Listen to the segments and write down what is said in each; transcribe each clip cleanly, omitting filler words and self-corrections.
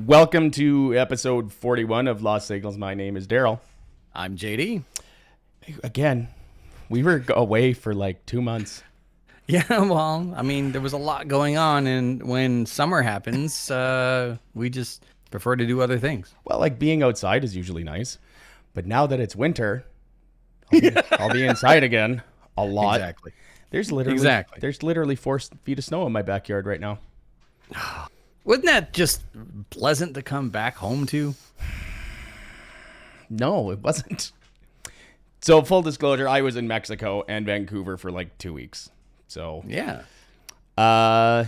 Welcome to episode 41 of Lost Signals. My name is Darrell. I'm JD. Again, we were away for like 2 months. Yeah, well, I mean, there was a lot going on, and when summer happens, we just prefer to do other things. Well, like being outside is usually nice, but now that it's winter, I'll be inside again a lot. Exactly. There's literally 4 feet of snow in my backyard right now. Wasn't that just pleasant to come back home to? No, it wasn't. So full disclosure, I was in Mexico and Vancouver for like 2 weeks. So Yeah. I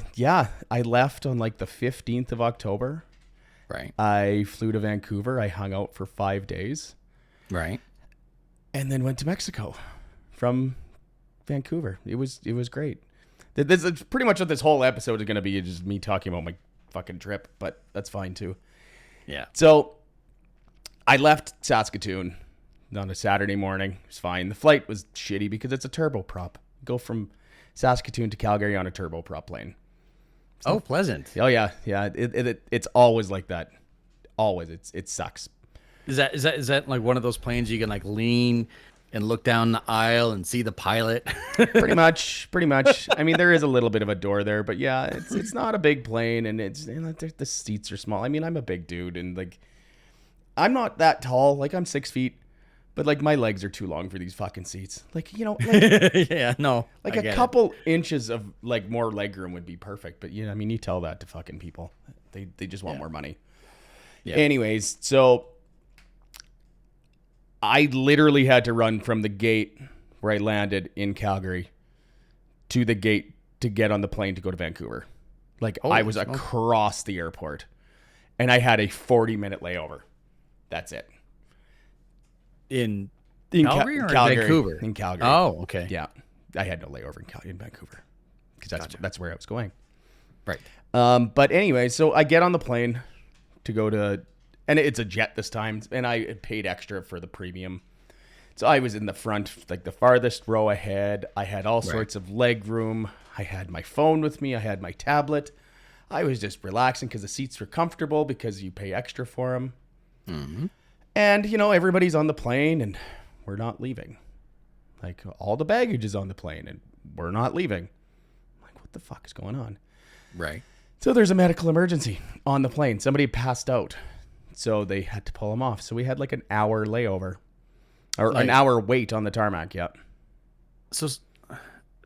left on like the 15th of October. Right. I flew to Vancouver. I hung out for 5 days. Right. And then went to Mexico from Vancouver. It was great. This is pretty much what this whole episode is going to be, just me talking about my fucking trip, but that's fine too. Yeah. So I left Saskatoon on a Saturday morning. It was fine. The flight was shitty because it's a turboprop. Go from Saskatoon to Calgary on a turboprop plane. So, pleasant. Oh yeah. It's always like that. Always. It sucks. Is that like one of those planes you can like lean and look down the aisle and see the pilot? Pretty much. I mean, there is a little bit of a door there, but yeah, it's not a big plane, and the seats are small. I mean, I'm a big dude, and like, I'm not that tall. Like, I'm 6 feet, but like my legs are too long for these fucking seats. Like, like, Yeah, no. like a couple inches of like more leg room would be perfect. But I mean, you tell that to fucking people, they just want more money. Yeah. Anyways, so I literally had to run from the gate where I landed in Calgary to the gate to get on the plane to go to Vancouver. Like, I was across the airport, and I had a 40-minute layover. That's it. In Calgary or Vancouver? In Calgary. Oh, okay. Yeah. I had no layover in Vancouver because that's where I was going. Right. But anyway, so I get on the plane to go to... And it's a jet this time, and I paid extra for the premium. So I was in the front, like the farthest row ahead. I had all sorts of leg room. I had my phone with me. I had my tablet. I was just relaxing because the seats were comfortable because you pay extra for them. Mm-hmm. And, everybody's on the plane, and we're not leaving. Like, all the baggage is on the plane, and we're not leaving. I'm like, what the fuck is going on? Right. So there's a medical emergency on the plane. Somebody passed out. So they had to pull him off. So we had like an hour layover or an hour wait on the tarmac. Yeah. So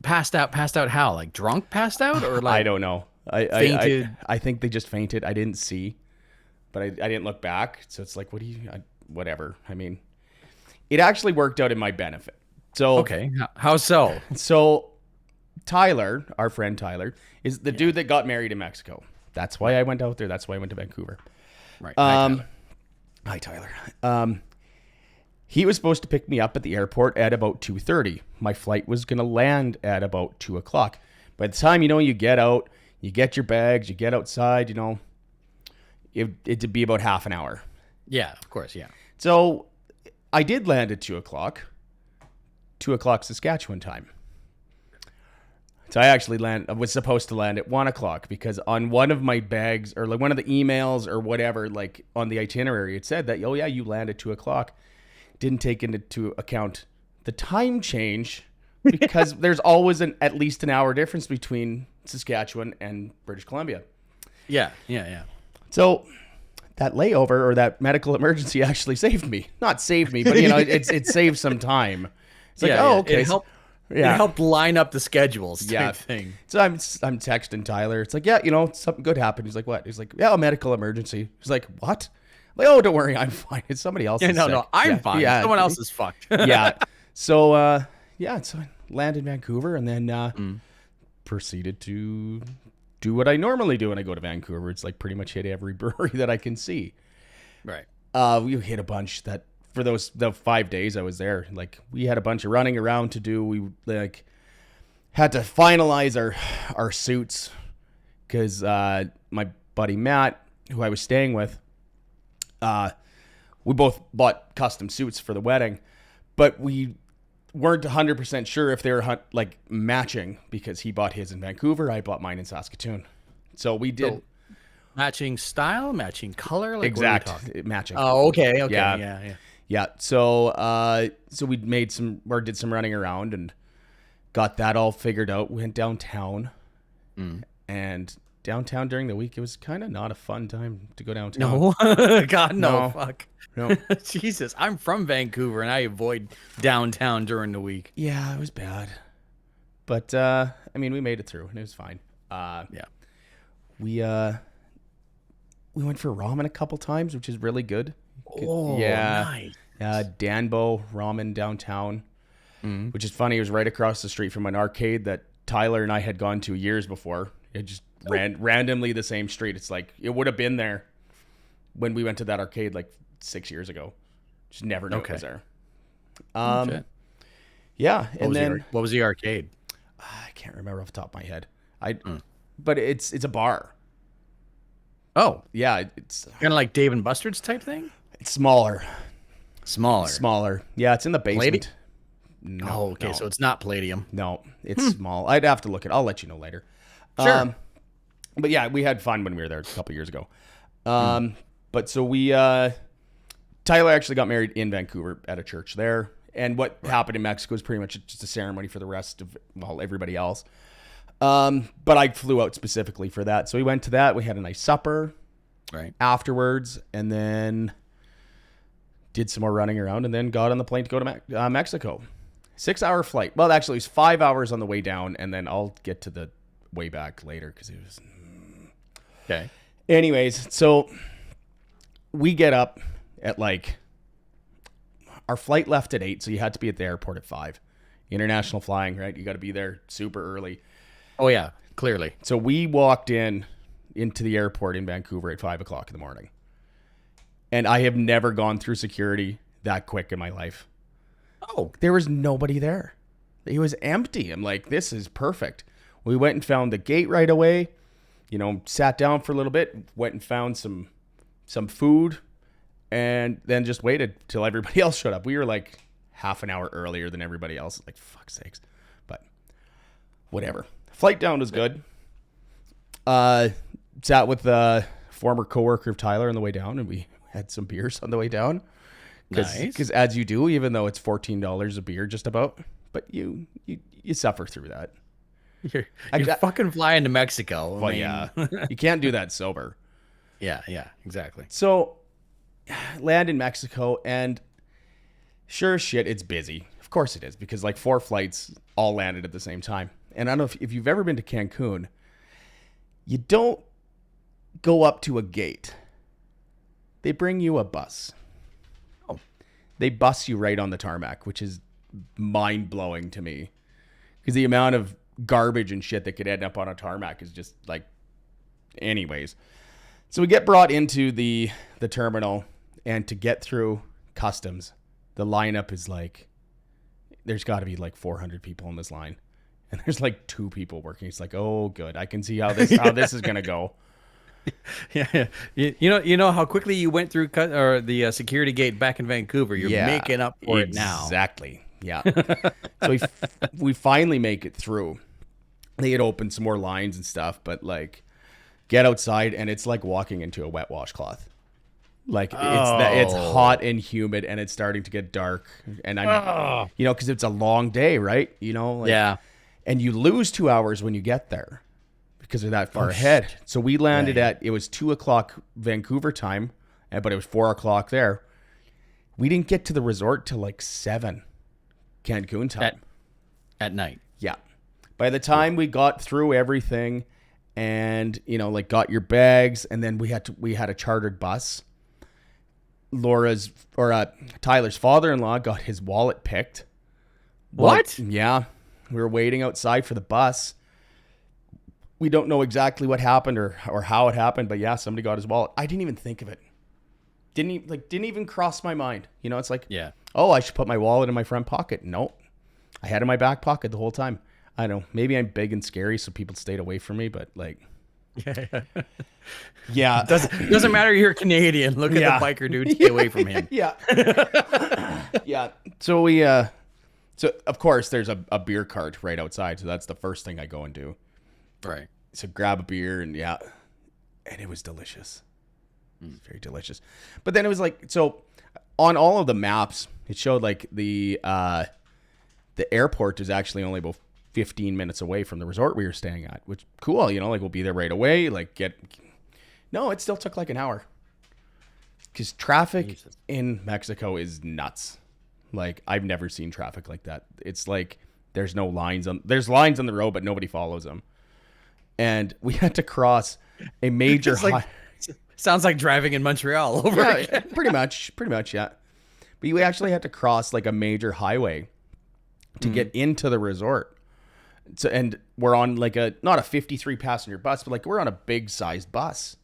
passed out how? Like drunk passed out or like I don't know. Fainted? I think they just fainted. I didn't see, but I didn't look back. So it's like, whatever. I mean, it actually worked out in my benefit. So, okay. How so? So Tyler, our friend Tyler, is the dude that got married in Mexico. That's why I went out there. That's why I went to Vancouver. Right. Hi, Tyler. He was supposed to pick me up at the airport at about 2:30. My flight was going to land at about 2 o'clock. By the time, you get out, you get your bags, you get outside, it'd be about half an hour. Yeah, of course. Yeah. So I did land at 2 o'clock, 2 o'clock Saskatchewan time. So I was supposed to land at 1 o'clock because on one of my bags or like one of the emails or whatever, like on the itinerary, it said that, oh yeah, you land at 2 o'clock. Didn't take into account the time change because there's always at least an hour difference between Saskatchewan and British Columbia. Yeah. So that layover or that medical emergency actually saved me. Not saved me, but it saved some time. It's like, okay. It helped line up the schedules type thing. So I'm texting Tyler. It's like, something good happened. He's like, what? He's like, a medical emergency. He's like, what? I'm like, oh, don't worry. I'm fine. It's somebody else. No, I'm fine. Yeah. Someone else is fucked. Yeah. So, so I landed in Vancouver and then proceeded to do what I normally do when I go to Vancouver. It's like pretty much hit every brewery that I can see. Right. We hit a bunch that for the 5 days I was there, like we had a bunch of running around to do. We like had to finalize our suits because my buddy Matt, who I was staying with, we both bought custom suits for the wedding, but we weren't 100% sure if they were like matching because he bought his in Vancouver, I bought mine in Saskatoon. So we did. Matching style, matching color, like Exact what are we talking? matching. Oh, okay, Yeah. yeah. Yeah. So we made did some running around and got that all figured out. Went downtown, and downtown during the week, it was kind of not a fun time to go downtown. No, God, no, No. fuck. No. Jesus, I'm from Vancouver and I avoid downtown during the week. Yeah, it was bad. But I mean, we made it through and it was fine. Yeah. We went for ramen a couple times, which is really good. Oh, Yeah. nice. Danbo Ramen downtown, which is funny. It was right across the street from an arcade that Tyler and I had gone to years before. It just ran randomly the same street. It's like it would have been there when we went to that arcade like 6 years ago. Just never knew it was there. Shit. Yeah, and then What was the arcade? I can't remember off the top of my head. But it's a bar. Oh, Yeah, it's kind of like Dave and Buster's type thing? smaller. Smaller. Yeah, it's in the basement. Palladium? No, Oh, okay, no. so it's not Palladium. No, it's small. I'd have to look it. I'll let you know later. Sure. But yeah, we had fun when we were there a couple years ago. But so Tyler actually got married in Vancouver at a church there. And what happened in Mexico was pretty much just a ceremony for the rest of, everybody else. But I flew out specifically for that. So we went to that. We had a nice supper afterwards, and then did some more running around, and then got on the plane to go to Mexico. 6-hour flight. Well, actually, it was 5 hours on the way down, and then I'll get to the way back later because it was... Okay. Anyways, so we get up at our flight left at 8, so you had to be at the airport at 5. International flying, right? You got to be there super early. Oh, yeah, clearly. So we walked into the airport in Vancouver at 5 o'clock in the morning. And I have never gone through security that quick in my life. Oh. There was nobody there. It was empty. I'm like, this is perfect. We went and found the gate right away. Sat down for a little bit, went and found some food, and then just waited till everybody else showed up. We were like half an hour earlier than everybody else. Like, fuck's sakes. But whatever. Flight down was good. Sat with a former coworker of Tyler on the way down, and we had some beers on the way down. Nice. Because as you do, even though it's $14 a beer just about, but you suffer through that. You're fucking flying to Mexico. Well, yeah. You can't do that sober. Yeah, exactly. So, land in Mexico, and sure as shit, it's busy. Of course it is, because 4 flights all landed at the same time. And I don't know if you've ever been to Cancun, you don't go up to a gate. They bring you a bus. Oh. They bus you right on the tarmac, which is mind-blowing to me. Because the amount of garbage and shit that could end up on a tarmac is just anyways. So we get brought into the terminal, and to get through customs, the lineup is there's got to be 400 people in this line, and there's 2 people working. It's oh good, I can see how this is gonna go. Yeah. You know how quickly you went through the security gate back in Vancouver. You're making up for it now. Exactly. Yeah. So we finally make it through. They had opened some more lines and stuff, but get outside and it's like walking into a wet washcloth. It's hot and humid, and it's starting to get dark, and I'm because it's a long day, right? Yeah. And you lose 2 hours when you get there because they're that far ahead. So we landed it was 2:00 Vancouver time, but it was 4:00 there. We didn't get to the resort till 7 Cancun time. At night. Yeah. By the time we got through everything and, got your bags, and then we had a chartered bus. Tyler's father-in-law got his wallet picked. What? Yeah. We were waiting outside for the bus. We don't know exactly what happened or how it happened, but yeah, somebody got his wallet. I didn't even think of it. Didn't even cross my mind. It's oh, I should put my wallet in my front pocket. No, I had it in my back pocket the whole time. I don't know. Maybe I'm big and scary, so people stayed away from me. But yeah, doesn't matter. You're Canadian. Look at the biker dude. Stay away from him. Yeah, yeah. So so of course there's a beer cart right outside. So that's the first thing I go and do. Right. So grab a beer and and it was delicious. It was very delicious. But then it was like, so on all of the maps, it showed like the airport is actually only about 15 minutes away from the resort we were staying at, which cool, you know, like we'll be there right away. Like no, it still took like an hour because traffic in Mexico is nuts. Like I've never seen traffic like that. It's like there's lines on the road, but nobody follows them. And we had to cross a major sounds like driving in Montreal over again. pretty much, yeah. But we actually had to cross like a major highway to get into the resort. So, and we're on like not a 53 passenger bus, but like we're on a big sized bus.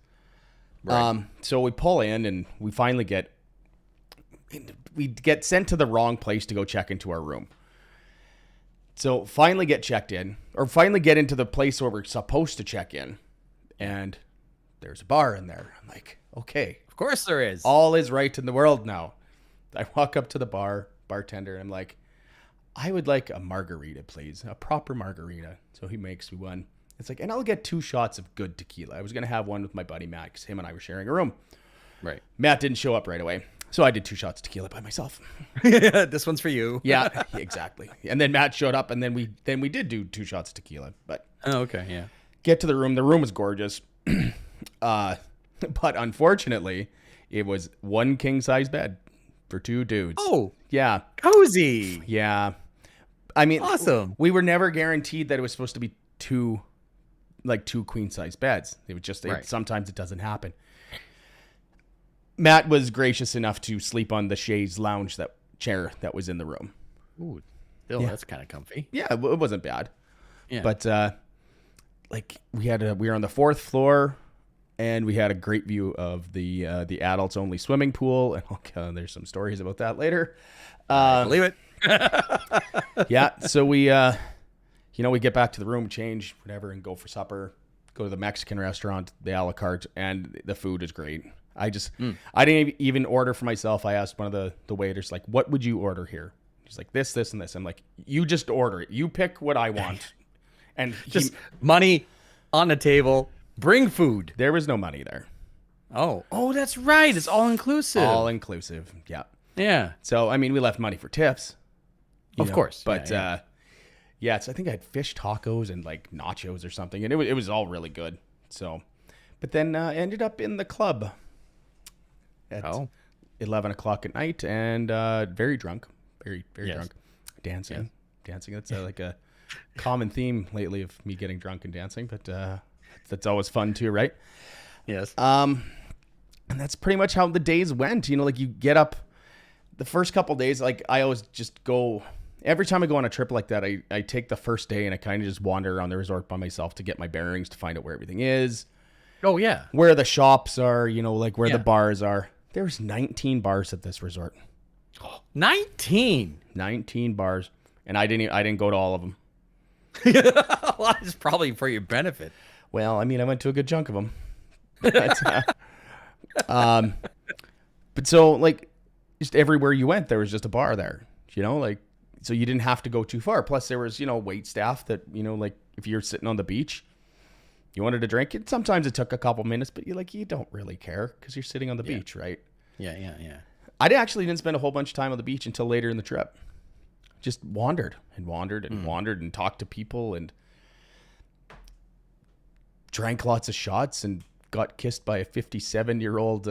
Right. So we pull in and we finally get sent to the wrong place to go check into our room. So finally get checked in, or finally get into the place where we're supposed to check in. And there's a bar in there. I'm like, okay. Of course there is. All is right in the world now. I walk up to the bartender, and I'm like, I would like a margarita, please. A proper margarita. So he makes me one. It's like, and I'll get 2 shots of good tequila. I was going to have one with my buddy Matt because him and I were sharing a room. Right. Matt didn't show up right away. So I did 2 shots of tequila by myself. This one's for you. Yeah, exactly. And then Matt showed up, and then we did do 2 shots of tequila. But okay, yeah. Get to the room. The room was gorgeous. But unfortunately, it was 1 king size bed for 2 dudes. Oh, yeah. Cozy. Yeah. I mean, awesome. We were never guaranteed that it was supposed to be 2 queen size beds. It was just, sometimes it doesn't happen. Matt was gracious enough to sleep on the chaise lounge chair that was in the room. Ooh, still, that's kind of comfy. Yeah, it wasn't bad. Yeah. But like we were on the 4th floor, and we had a great view of the adults only swimming pool, and there's some stories about that later. I believe it. Yeah, so we we get back to the room, change, whatever, and go for supper. Go to the Mexican restaurant, the a la carte, and the food is great. I didn't even order for myself. I asked one of the waiters, like, what would you order here? He's like, this, and this. I'm like, you just order it. You pick what I want. And just money on the table. Bring food. There was no money there. Oh, that's right. It's all inclusive. All inclusive. Yeah. Yeah. So, I mean, we left money for tips. Of course. But, I think I had fish tacos and like nachos or something. And it was all really good. So, but then ended up in the club at 11 o'clock at night and very drunk. Very, very drunk. Dancing. Yeah. Dancing. That's like a common theme lately of me getting drunk and dancing. But that's always fun too, right? Yes. And that's pretty much how the days went. You know, like you get up the first couple days, like I always just go, every time I go on a trip like that, I take the first day and I kind of just wander around the resort by myself to get my bearings, to find out where everything is. Oh, yeah. Where the shops are, like where the bars are. There's 19 bars at this resort. 19? 19 bars. And I didn't go to all of them. Well, it's probably for your benefit. Well, I mean, I went to a good chunk of them. But so, like, just everywhere you went, there was just a bar there, like, so you didn't have to go too far. Plus, there was, wait staff that, like, if you're sitting on the beach, you wanted to drink it. Sometimes it took a couple minutes, but you don't really care because you're sitting on the beach, right? Yeah. I actually didn't spend a whole bunch of time on the beach until later in the trip. Just wandered and talked to people and drank lots of shots and got kissed by a 57-year-old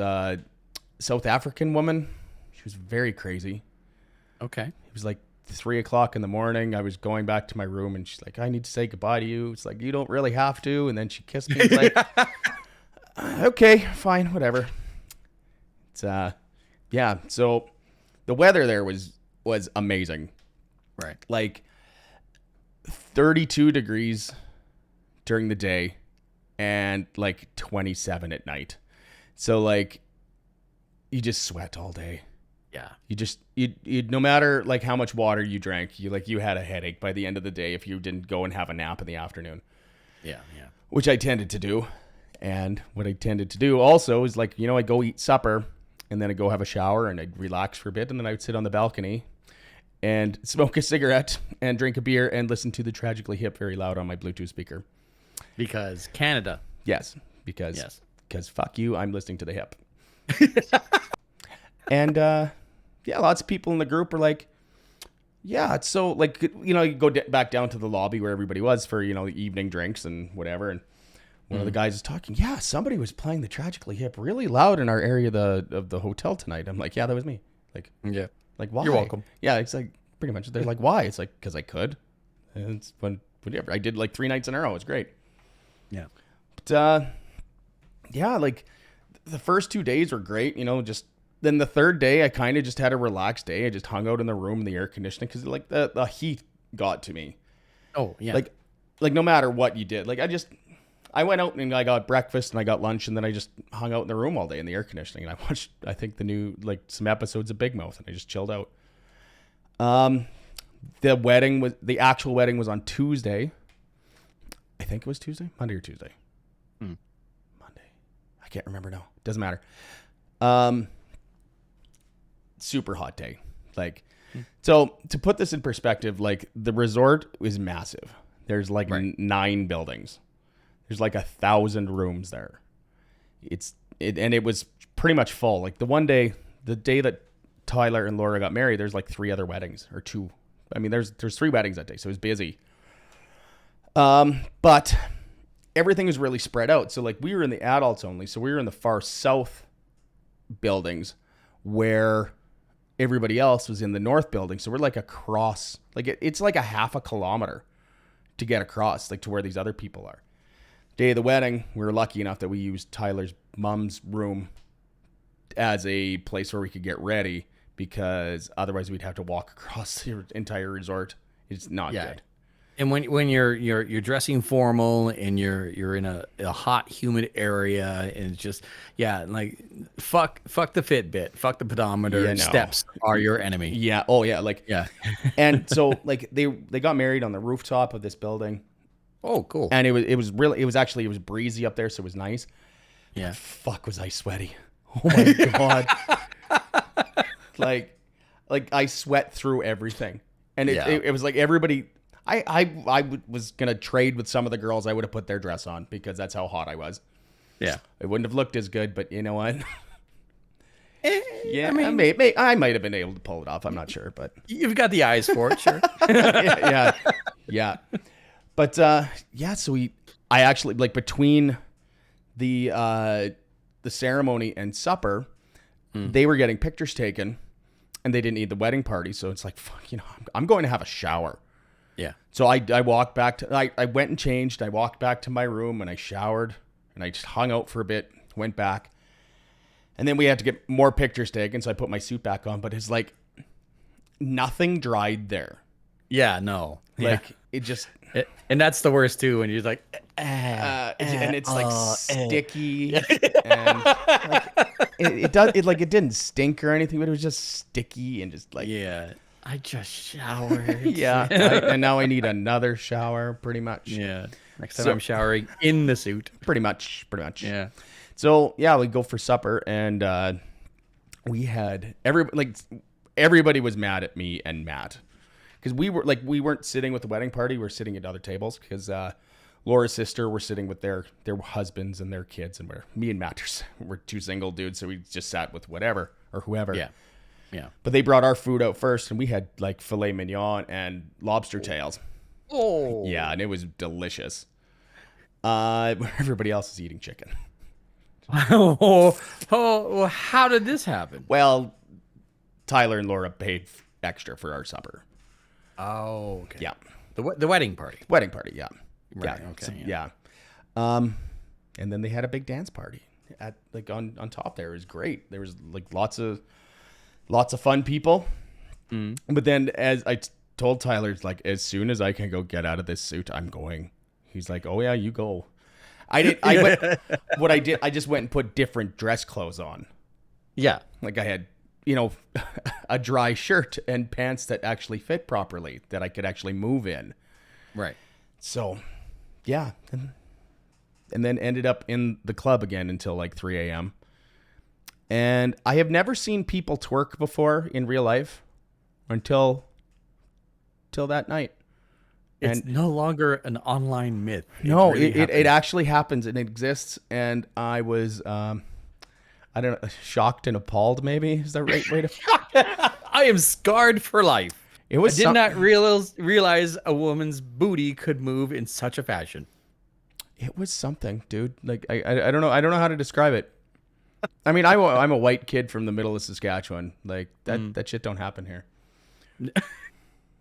South African woman. She was very crazy. Okay. It was like 3 o'clock in the morning. I was going back to my room and she's like, I need to say goodbye to you. It's like, you don't really have to. And then she kissed me. It's like, okay, fine, whatever. It's yeah. So the weather there was amazing. Right. Like 32 degrees during the day and like 27 at night. So like you just sweat all day. Yeah. You no matter like how much water you drank, you had a headache by the end of the day if you didn't go and have a nap in the afternoon. Yeah. Which I tended to do. And what I tended to do also is like, I'd go eat supper and then I'd go have a shower and I'd relax for a bit and then I would sit on the balcony and smoke a cigarette and drink a beer and listen to the Tragically Hip very loud on my Bluetooth speaker. Because Canada. Yes, because because fuck you, I'm listening to the hip. And yeah, lots of people in the group are like, yeah, it's so like, you know, you go back down to the lobby where everybody was for, you know, the evening drinks and whatever. And one of the guys is talking, yeah, somebody was playing the Tragically Hip really loud in our area of the hotel tonight. I'm like, yeah, that was me. Like, Yeah. like why? You're welcome. Yeah, it's like pretty much. They're like, why? It's like, because I could. And it's whenever I did like 3 nights in a row. It was great. Yeah. But yeah, like the first 2 days were great. You know, just then the third day I kind of just had a relaxed day. I just hung out in the room in the air conditioning because like the heat got to me. Oh yeah. Like no matter what you did, like I went out and I got breakfast and I got lunch and then I just hung out in the room all day in the air conditioning and I watched, I think, the new, like some episodes of Big Mouth and I just chilled out. The actual wedding was on Tuesday. I think it was Tuesday, Monday or Tuesday. Monday. I can't remember now. Doesn't matter. Super hot day. Like, so to put this in perspective, like the resort is massive. There's like 9 buildings. There's like 1,000 rooms there. And it was pretty much full. Like the day that Tyler and Laura got married, there's like 3 other weddings or 2. I mean, there's 3 weddings that day, so it was busy. But everything was really spread out. So like we were in the adults only. So we were in the far south buildings where everybody else was in the north building. So we're like across, like it's like a half a kilometer to get across, like to where these other people are. Day of the wedding, we were lucky enough that we used Tyler's mom's room as a place where we could get ready because otherwise we'd have to walk across the entire resort. It's not good. And when you're dressing formal and you're in a hot, humid area and it's just like fuck the Fitbit, fuck the pedometer. Yeah, no. Steps are your enemy. Yeah. Oh yeah. Like And so like they got married on the rooftop of this building. Oh, cool. And it was breezy up there, so it was nice. Yeah. But fuck, was I sweaty? Oh my god. like I sweat through everything, and it was like everybody. I was gonna trade with some of the girls. I would have put their dress on because that's how hot I was. Yeah. It wouldn't have looked as good, but you know what? Yeah, I mean, I might have been able to pull it off. I'm not sure, but you've got the eyes for it, sure. yeah. But so I actually, like, between the ceremony and supper, they were getting pictures taken, and they didn't need the wedding party. So it's like, fuck, you know, I'm going to have a shower. Yeah. So I walked back to, I went and changed. I walked back to my room and I showered and I just hung out for a bit, went back. And then we had to get more pictures taken. So I put my suit back on, but it's like nothing dried there. Yeah, no. Like it just... And that's the worst too, when you're like, and it's like sticky, and like, it didn't stink or anything, but it was just sticky and just like, I just showered. And now I need another shower, pretty much. Yeah, next time I'm showering in the suit. Pretty much. Yeah. So we go for supper, and we had everybody was mad at me and Matt. Because we weren't sitting with the wedding party, we were sitting at other tables because Laura's sister were sitting with their husbands and their kids, and me and Matt were 2 single dudes, so we just sat with whatever or whoever. Yeah. But they brought our food out first, and we had like filet mignon and lobster tails. Oh. Yeah, and it was delicious. Everybody else is eating chicken. Oh, how did this happen? Well, Tyler and Laura paid extra for our supper. Oh, okay. Yeah. The wedding party. Wedding party, yeah. Right, yeah. okay. So, yeah. And then they had a big dance party at like on top there. It was great. There was like lots of fun people. But then as I told Tyler, like, as soon as I can go get out of this suit, I'm going. He's like, "Oh yeah, you go." I just went and put different dress clothes on. Yeah. Like I had, you know, a dry shirt and pants that actually fit properly, that I could actually move in. Right. So, yeah. And then ended up in the club again until like 3 a.m. And I have never seen people twerk before in real life until that night. It's And no longer an online myth. no, really it happened. actually happens and it exists. And I was, I don't know, shocked and appalled, maybe is the right way to. I am scarred for life. It I was did not realize a woman's booty could move in such a fashion. It was something, dude. Like, I don't know. I don't know how to describe it. I mean, I'm a white kid from the middle of Saskatchewan. Like, that shit don't happen here.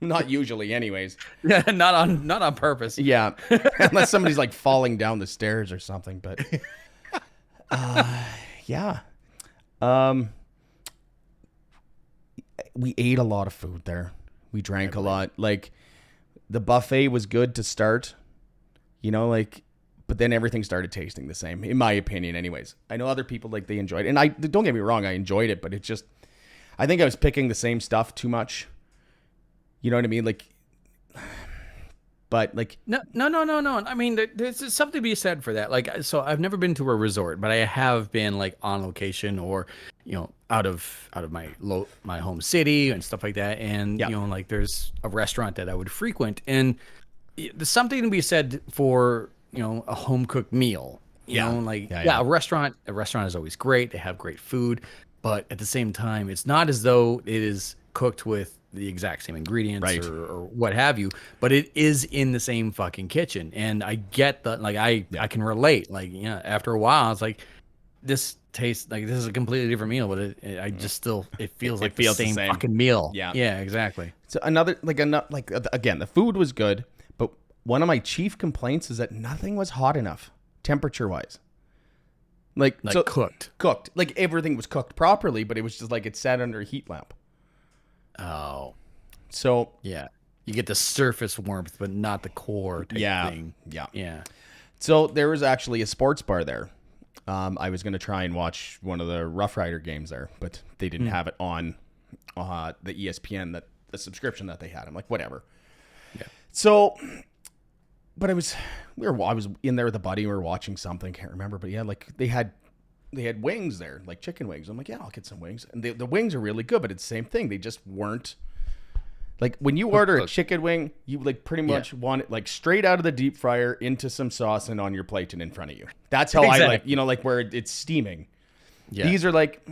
Not usually, anyways. Yeah, not on purpose. Yeah, unless somebody's like falling down the stairs or something. But yeah, we ate a lot of food there. We drank a lot. Like the buffet was good to start, like, but then everything started tasting the same, in my opinion. Anyways, I know other people like they enjoyed it, and I don't get me wrong, I enjoyed it, but it just, I think I was picking the same stuff too much. You know what I mean? Like, but like, No. I mean, there's something to be said for that. Like, so I've never been to a resort, but I have been like on location or, out of my home city and stuff like that. And Yeah. like there's a restaurant that I would frequent, and there's something to be said for a home cooked meal. A restaurant is always great. They have great food, but at the same time, it's not as though it is cooked with the exact same ingredients Right. or what have you, but it is in the same fucking kitchen. And I get that, like, I can relate. Like, after a while, it's like, this tastes like this is a completely different meal, but I just still, it feels like feels the the same same. fucking meal. Yeah. Yeah, exactly. so again, the food was good, but one of my chief complaints is that nothing was hot enough, temperature wise. Like so, cooked. Like everything was cooked properly, but it was just like it sat under a heat lamp. Oh, So yeah. You get the surface warmth, but not the core type thing. Yeah. So there was actually a sports bar there. I was going to try and watch one of the Rough Rider games there, but they didn't have it on the ESPN, the subscription that they had. I'm like, whatever. Yeah. So, but I was in there with a buddy. We were watching something, can't remember, but yeah, like they had wings there, like chicken wings. I'm like, yeah, I'll get some wings. And the wings are really good, but it's the same thing. They just weren't. Like when you order a chicken wing, you like pretty much want it like straight out of the deep fryer into some sauce and on your plate and in front of you. That's how I like, like where it's steaming. Yeah. These are like they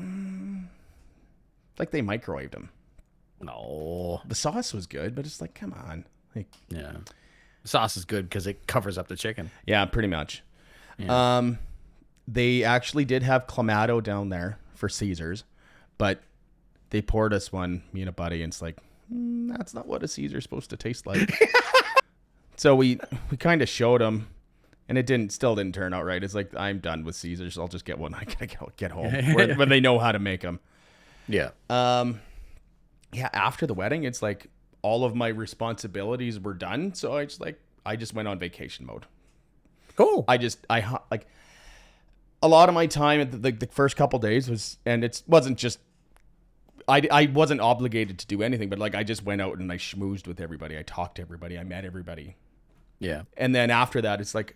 microwaved them. No. The sauce was good, but it's like, come on. Like, yeah. The sauce is good because it covers up the chicken. Yeah, pretty much. Yeah. They actually did have Clamato down there for Caesars, but they poured us one, me and a buddy, and it's like, that's not what a Caesar's supposed to taste like. So we kind of showed them, and it still didn't turn out right. It's like, I'm done with Caesars. I'll just get one. I gotta get home when they know how to make them. Yeah. Yeah. After the wedding, it's like all of my responsibilities were done. So I just went on vacation mode. Cool. Like a lot of my time at the first couple days was, and it wasn't just, I wasn't obligated to do anything, but like I just went out and I schmoozed with everybody. I talked to everybody. I met everybody. Yeah. And then after that, it's like,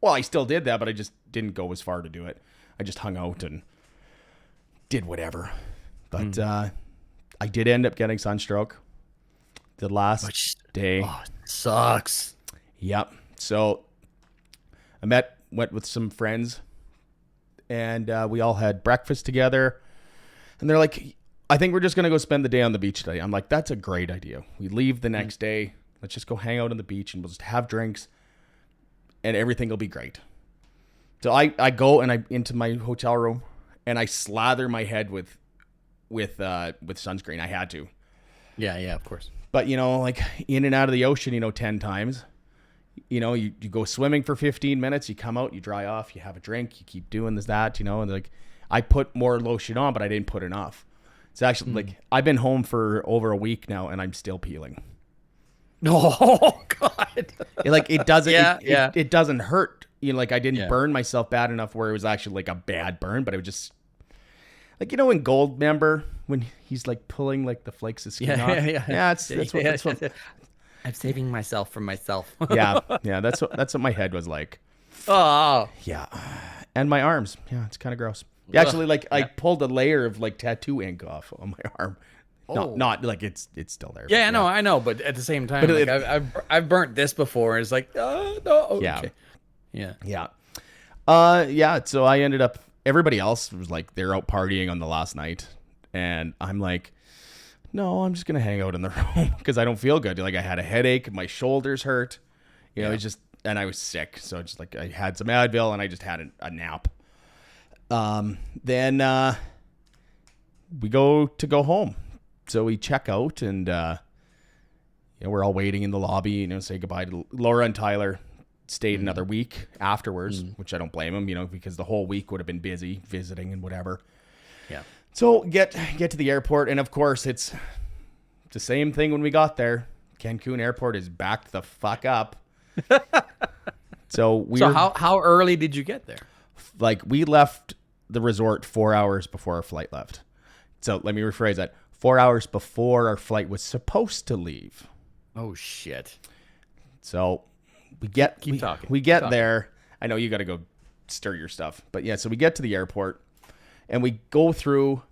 well, I still did that, but I just didn't go as far to do it. I just hung out and did whatever. But I did end up getting sunstroke the last day. Oh, it sucks. Yep. So I went with some friends, and we all had breakfast together. And they're like, I think we're just going to go spend the day on the beach today. I'm like, that's a great idea. We leave the next day. Let's just go hang out on the beach and we'll just have drinks and everything will be great. So I go and I into my hotel room and I slather my head with sunscreen. I had to. Yeah, of course. But, like in and out of the ocean, 10 times. You go swimming for 15 minutes, you come out, you dry off, you have a drink, you keep doing that, and like I put more lotion on, but I didn't put enough. It's actually like I've been home for over a week now and I'm still peeling. Oh God. It doesn't it doesn't hurt. Like I didn't burn myself bad enough where it was actually like a bad burn, but it was just like, in Goldmember when he's like pulling like the flakes of skin off. Yeah, that's what I'm saving myself from myself. yeah, that's what my head was like. Oh. Yeah. And my arms. Yeah, it's kind of gross. Actually, I pulled a layer of like tattoo ink off on my arm. Not like it's still there. Yeah, no, I know, but at the same time, like, I've burnt this before. And it's like, oh no, okay. Yeah. So I ended up. Everybody else was like they're out partying on the last night, and I'm like, no, I'm just gonna hang out in the room because I don't feel good. Like I had a headache, my shoulders hurt, it's just, and I was sick, so just like I had some Advil and I just had a nap. Then we go home. So we check out and, we're all waiting in the lobby, say goodbye to Laura and Tyler. Stayed another week afterwards, which I don't blame them, because the whole week would have been busy visiting and whatever. Yeah. So get to the airport. And of course it's the same thing when we got there. Cancun airport is backed the fuck up. So how early did you get there? Like we left the resort 4 hours before our flight left. So let me rephrase that. 4 hours before our flight was supposed to leave. Oh shit. So we get there. I know you got to go stir your stuff, but yeah. So we get to the airport, and we go through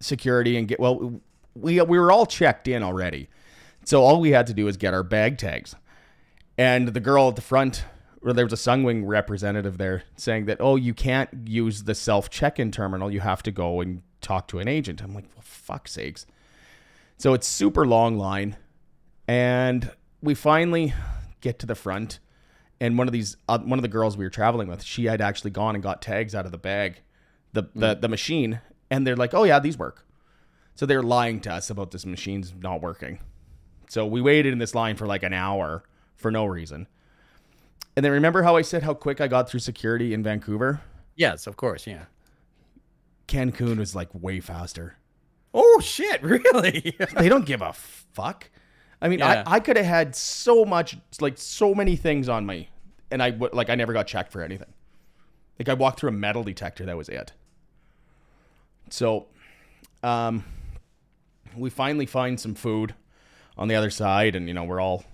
security and we were all checked in already. So all we had to do was get our bag tags, and the girl at the front, or there was a Sunwing representative there saying that, oh, you can't use the self check-in terminal. You have to go and talk to an agent. I'm like, well, fuck's sakes. So it's super long line, and we finally get to the front, and one of the girls we were traveling with, she had actually gone and got tags out of the bag, the machine, and they're like, oh yeah, these work. So they're lying to us about this machine's not working. So we waited in this line for like an hour for no reason. And then remember how I said how quick I got through security in Vancouver? Yes, of course, yeah. Cancun was like way faster. Oh shit, really? They don't give a fuck. I mean, I could have had so many things on me, and I never got checked for anything. Like I walked through a metal detector, that was it. So, we finally find some food on the other side, and we're all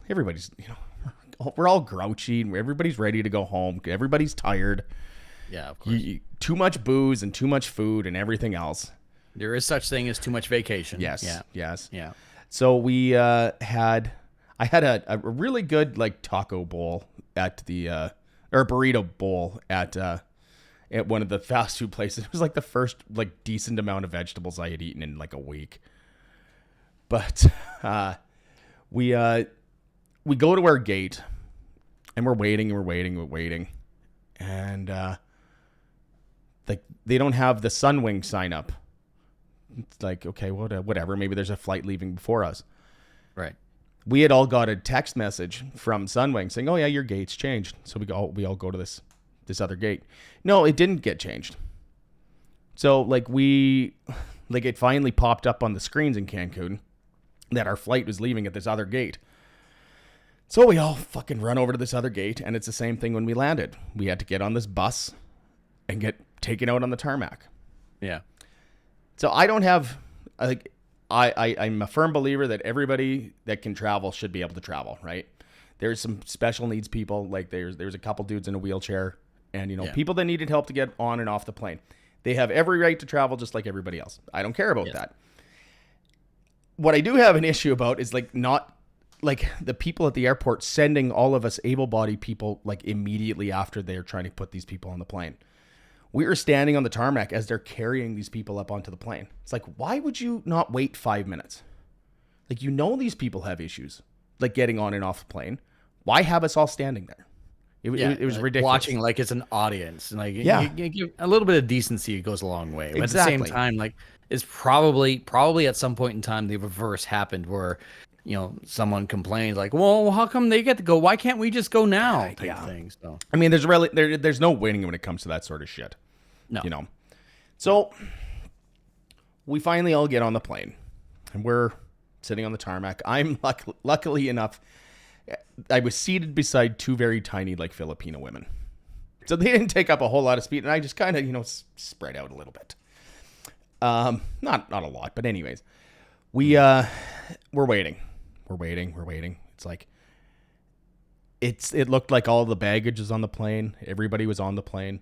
grouchy, and everybody's ready to go home. Everybody's tired. Yeah, of course. Too much booze and too much food and everything else. There is such thing as too much vacation. Yes. Yeah. Yes. Yeah. So I had a really good like taco bowl at or burrito bowl at one of the fast food places. It was like the first like decent amount of vegetables I had eaten in like a week. But we go to our gate, and we're waiting, and like they don't have the Sunwing sign up. It's like, okay, whatever. Maybe there's a flight leaving before us. Right. We had all got a text message from Sunwing saying, oh yeah, your gate's changed. So we all go to this other gate. No, it didn't get changed. So it finally popped up on the screens in Cancun that our flight was leaving at this other gate. So we all fucking run over to this other gate, and it's the same thing when we landed. We had to get on this bus and get taken out on the tarmac. Yeah. So I don't have, I'm a firm believer that everybody that can travel should be able to travel, right? There's some special needs people, like there's a couple dudes in a wheelchair, and people that needed help to get on and off the plane. They have every right to travel just like everybody else. I don't care about that. What I do have an issue about is not the people at the airport sending all of us able-bodied people like immediately after they're trying to put these people on the plane. We were standing on the tarmac as they're carrying these people up onto the plane. It's like, why would you not wait 5 minutes? Like, these people have issues, like getting on and off the plane. Why have us all standing there? It was ridiculous. Watching like it's an audience. Like, you give a little bit of decency goes a long way. But exactly. At the same time, like, it's probably at some point in time the reverse happened where, someone complains like, well, how come they get to go? Why can't we just go now? Type thing. So I mean, there's no winning when it comes to that sort of shit. No. So we finally all get on the plane, and we're sitting on the tarmac. I'm luckily enough, I was seated beside two very tiny like Filipino women, so they didn't take up a whole lot of speed, and I just kind of spread out a little bit. Not a lot, but anyways, we're waiting. We're waiting. It's like it looked like all the baggage was on the plane. Everybody was on the plane.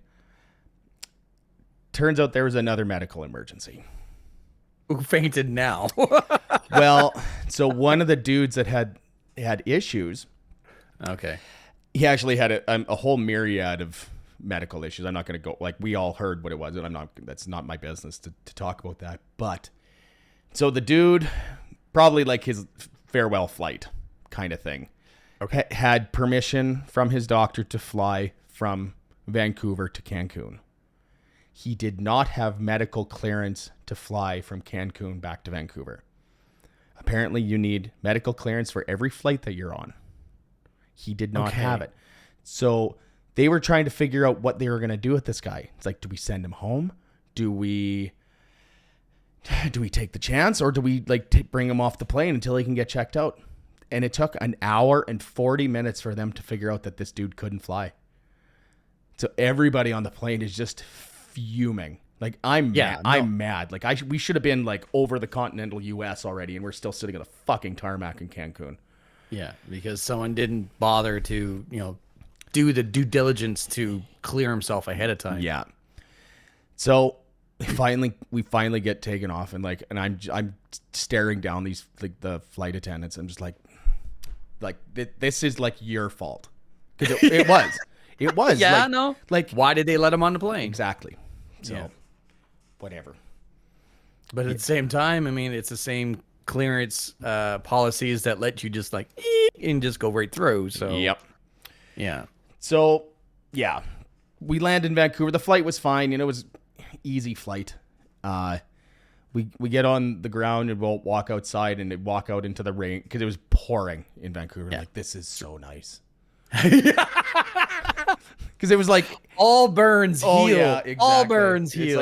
Turns out there was another medical emergency. Who fainted now? Well, so one of the dudes that had issues, Okay. he actually had a whole myriad of medical issues. I'm not going to go, like, we all heard what it was, and that's not my business to talk about that. But so the dude, probably like his farewell flight kind of thing, Okay. had permission from his doctor to fly from Vancouver to Cancun. He did not have medical clearance to fly from Cancun back to Vancouver. Apparently, you need medical clearance for every flight that you're on. He did not have it. So they were trying to figure out what they were going to do with this guy. It's like, do we send him home? Do we take the chance, or do we bring him off the plane until he can get checked out? And it took an hour and 40 minutes for them to figure out that this dude couldn't fly. So everybody on the plane is just fuming. Like, I'm mad. Like, we should have been like over the continental U.S. already, and we're still sitting on the fucking tarmac in Cancun. Yeah, because someone didn't bother to, do the due diligence to clear himself ahead of time. Yeah. So we finally get taken off, and I'm staring down these the flight attendants. I'm just like this is like your fault, because it was. Yeah, like, no. Like, why did they let him on the plane? Exactly. So, whatever. But at the same time, I mean, it's the same clearance policies that let you just and just go right through. So yep. Yeah. So yeah, we land in Vancouver. The flight was fine. It was easy flight. We get on the ground and we'll walk outside and walk out into the rain because it was pouring in Vancouver. Yeah. Like, this is so nice. Because it was like all burns heal. Yeah, exactly. All burns it's heal.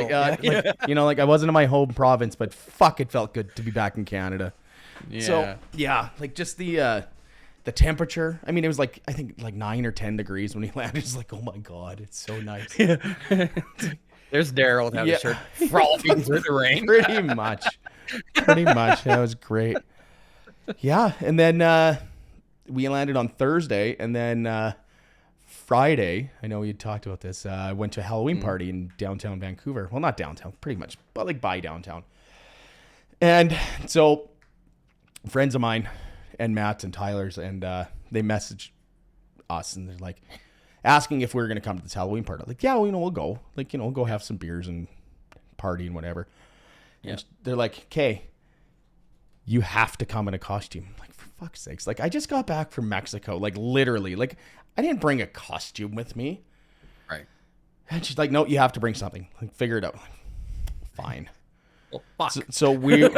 Like I wasn't in my home province, but fuck, it felt good to be back in Canada. Yeah. So yeah, like just the temperature. I mean, it was I think 9 or 10 degrees when we landed. It's like, oh my god, it's so nice. Yeah. There's Darrell with his shirt frothing through the rain. Pretty much. That was great. Yeah, and then we landed on Thursday, and then Friday, I know we had talked about this, I went to a Halloween party in downtown Vancouver. Well, not downtown, pretty much, but by downtown. And so friends of mine and Matt's and Tyler's, and they messaged us, and they're like asking if we were going to come to this Halloween party. Like, yeah, well, we'll go. We'll go have some beers and party and whatever. Yeah. And they're like, okay, you have to come in a costume. I'm like, for fuck's sakes. I just got back from Mexico. Literally. I didn't bring a costume with me. Right. And she's like, no, you have to bring something. Figure it out. Fine. Well, fuck. So we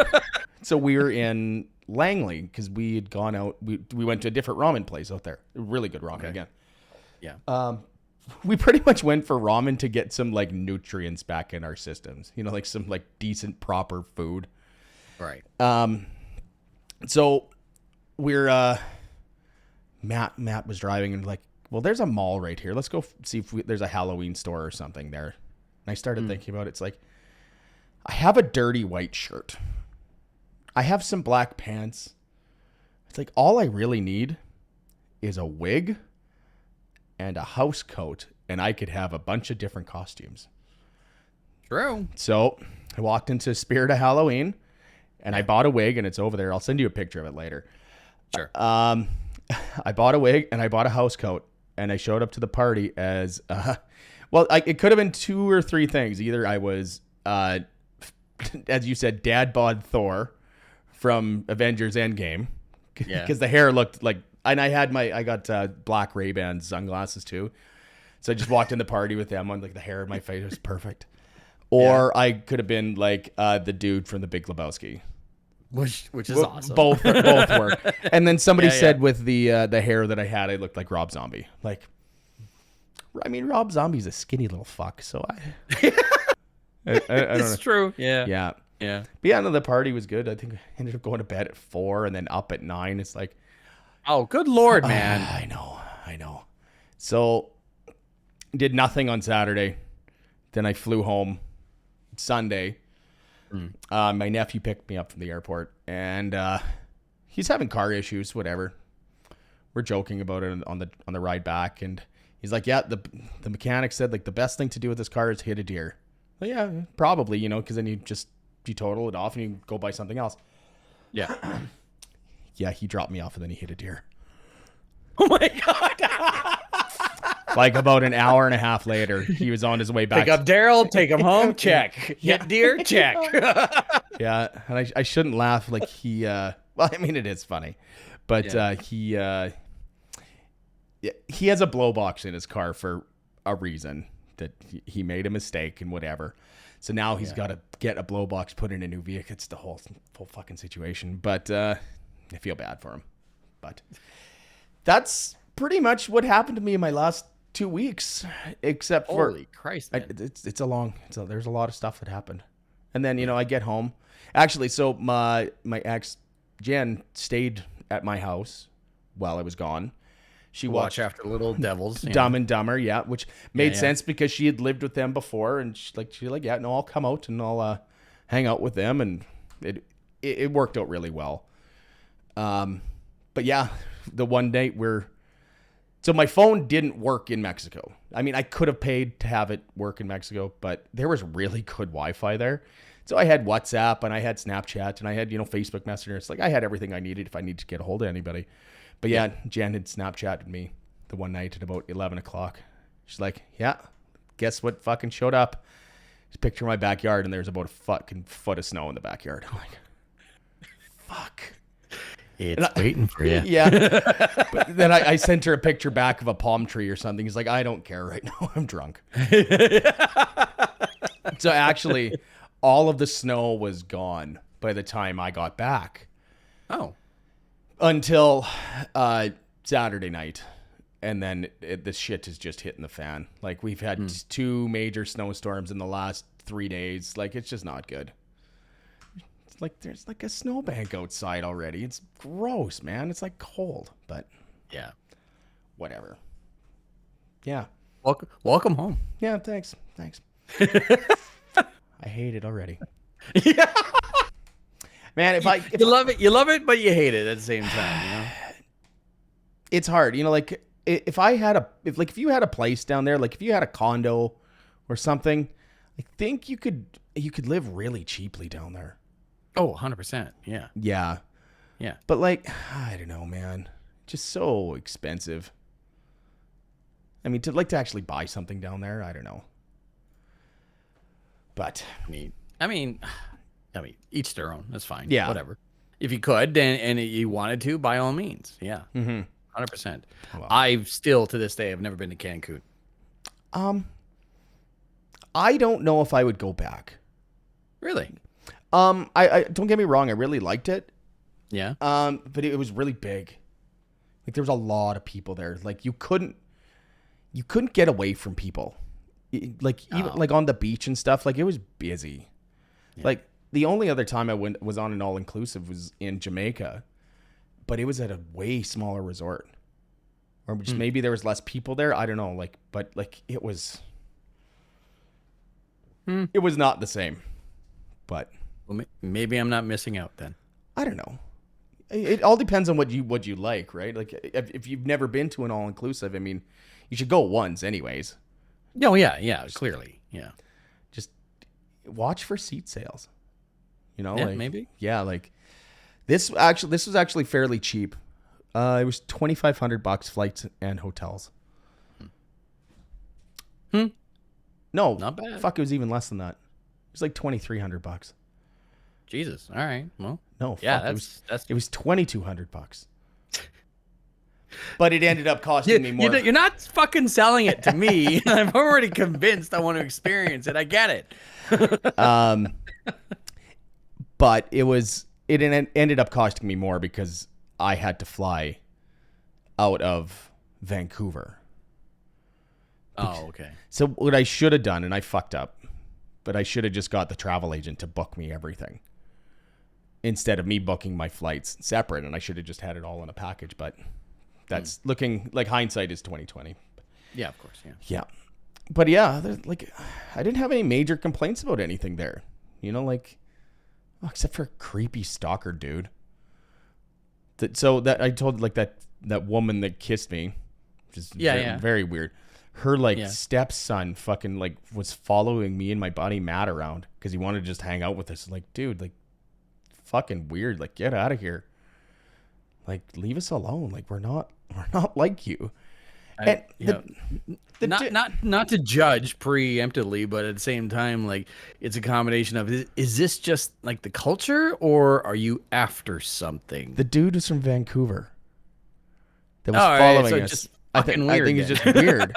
were in Langley because we had gone out. We went to a different ramen place out there. Really good ramen again. Yeah. We pretty much went for ramen to get some nutrients back in our systems. Some decent proper food. Right. So we're Matt was driving and well, there's a mall right here. Let's go see if there's a Halloween store or something there. And I started thinking about it. It's like, I have a dirty white shirt. I have some black pants. It's like, all I really need is a wig and a house coat, and I could have a bunch of different costumes. True. So I walked into Spirit of Halloween, and I bought a wig, and it's over there. I'll send you a picture of it later. Sure. I bought a wig and I bought a house coat, and I showed up to the party as, it could have been 2 or 3 things. Either I was, as you said, dad bod Thor from Avengers Endgame, because the hair looked like, and I got black Ray-Ban sunglasses too. So I just walked in the party with them on the hair of my face was perfect. Or I could have been the dude from The Big Lebowski. Which is awesome. Both work. And then somebody said with the hair that I had, I looked like Rob Zombie. Rob Zombie's a skinny little fuck, so I don't know. It's true. Yeah. Yeah. Yeah. But yeah, no, the party was good. I think I ended up going to bed at 4 and then up at 9. It's like, oh, good Lord, man. I know. So did nothing on Saturday. Then I flew home Sunday. My nephew picked me up from the airport, and he's having car issues, whatever. We're joking about it on the ride back, and he's like, yeah, the mechanic said the best thing to do with this car is hit a deer. Well, yeah, probably, because then you just you total it off and you go buy something else. Yeah. Yeah, he dropped me off and then he hit a deer. Oh my God. Like about an hour and a half later, he was on his way back. Pick up Darrell, take him home, check. Hit deer, check. Yeah, and I shouldn't laugh. Like he, well, I mean, it is funny, but he has a blow box in his car for a reason that he made a mistake and whatever. So now he's got to get a blow box put in a new vehicle. It's the whole fucking situation. But I feel bad for him. But that's pretty much what happened to me in my last 2 weeks, except for Holy Christ, man. there's a lot of stuff that happened. And then, I get home. Actually, so my ex Jen stayed at my house while I was gone. She watched after Little Devils. Dumb and Dumber, which made sense because she had lived with them before, and she's like, yeah, no, I'll come out and I'll hang out with them, and it worked out really well. But yeah, the one day so my phone didn't work in Mexico. I mean, I could have paid to have it work in Mexico, but there was really good Wi-Fi there. So I had WhatsApp and I had Snapchat and I had, Facebook Messenger. It's like I had everything I needed if I needed to get a hold of anybody. But yeah, Jen had Snapchatted me the one night at about 11 o'clock. She's like, yeah, guess what fucking showed up? Just picture my backyard and there's about a fucking foot of snow in the backyard. I'm like, fuck. It's waiting for you. Yeah. But then I sent her a picture back of a palm tree or something. He's like, I don't care right now. I'm drunk. So actually, all of the snow was gone by the time I got back. Oh. Until Saturday night. And then the shit is just hitting the fan. Like, we've had 2 major snowstorms in the last 3 days. Like, it's just not good. It's like there's like a snowbank outside already. It's gross, man. It's like cold, but yeah, whatever. Yeah. Welcome home. Yeah, thanks. I hate it already. Yeah. Man, if you love it, but you hate it at the same time, It's hard. Like if you had a place down there, like if you had a condo or something, I think you could live really cheaply down there. Oh, 100%. Yeah. Yeah. Yeah. But like, I don't know, man. Just so expensive. I mean, to actually buy something down there, I don't know. But I mean, each their own. That's fine. Yeah. Whatever. If you could and you wanted to, by all means. Yeah. 100%. Well, I've still to this day, I've never been to Cancun. I don't know if I would go back. Really? I don't get me wrong, I really liked it. Yeah. But it was really big. Like there was a lot of people there. Like you couldn't get away from people. Like even like on the beach and stuff, like it was busy. Yeah. Like the only other time I was on an all-inclusive was in Jamaica, but it was at a way smaller resort. Or just maybe there was less people there. I don't know. But it was not the same. But well, maybe I'm not missing out then. I don't know. It all depends on what you like, right? Like if you've never been to an all-inclusive, I mean, you should go once anyways. Oh yeah, clearly. Yeah. Just watch for seat sales. Yeah, maybe. Yeah, like this was actually fairly cheap. It was $2,500 flights and hotels. No, not bad. Fuck, it was even less than that. It was like $2,300. Jesus. All right. Well. No. Yeah. Fuck, it was $2,200. But it ended up costing me more. You're not fucking selling it to me. I'm already convinced I want to experience it. I get it. But it ended up costing me more because I had to fly out of Vancouver. Oh, okay. So what I should have done, and I fucked up, but I should have just got the travel agent to book me everything instead of me booking my flights separate, and I should have just had it all in a package. But that's looking like hindsight is 2020. Yeah, of course. Yeah. Yeah. But yeah, I didn't have any major complaints about anything there. Except for a creepy stalker dude. So I told that woman that kissed me, which is very weird. her like stepson fucking like was following me and my buddy Matt around because he wanted to just hang out with us. Like, dude, like fucking weird. Like, get out of here. Like, leave us alone. Like, we're not like you. Not to judge preemptively, but at the same time, like, it's a combination of is this just like the culture, or are you after something? The dude is from Vancouver that was following us. Just fucking weird. I think he's just weird.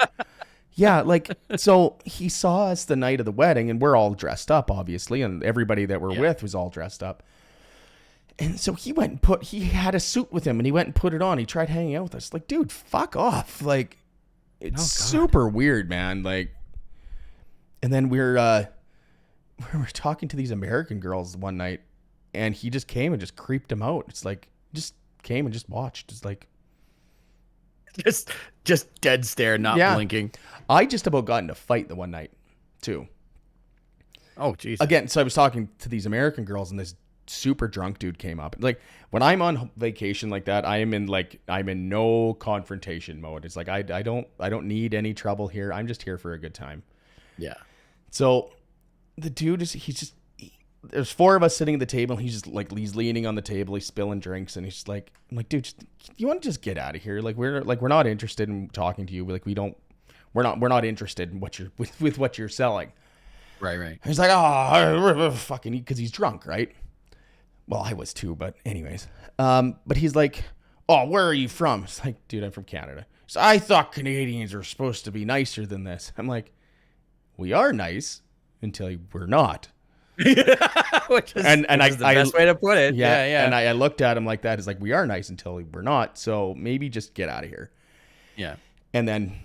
Yeah, like, so he saw us the night of the wedding, and we're all dressed up, obviously, and everybody that we're with was all dressed up. And so he went and he had a suit with him, and he went and put it on. He tried hanging out with us. Like, dude, fuck off. Like, it's super weird, man. Like, and then we were talking to these American girls one night, and he just came and just creeped them out. It's like, just came and just watched. It's like, just dead stare, not blinking. I just about got in a fight the one night, too. Oh, jeez. Again, so I was talking to these American girls, and this super drunk dude came up. Like, when I'm on vacation like that, I'm in no confrontation mode. It's like I don't need any trouble here. I'm just here for a good time. Yeah. So the dude there's four of us sitting at the table. He's leaning on the table. He's spilling drinks, and he's just like, I'm like, dude, you want to just get out of here? Like, we're not interested in talking to you. Like, we're not interested in what with what you're selling. Right. And he's like, oh, fucking, because he's drunk, right? Well, I was too, but anyways. But he's like, oh, where are you from? It's like, dude, I'm from Canada. So I thought Canadians are supposed to be nicer than this. I'm like, we are nice until we're not. Which is the best way to put it. Yeah. And I looked at him like that. It's like, we are nice until we're not. So maybe just get out of here. Yeah. And then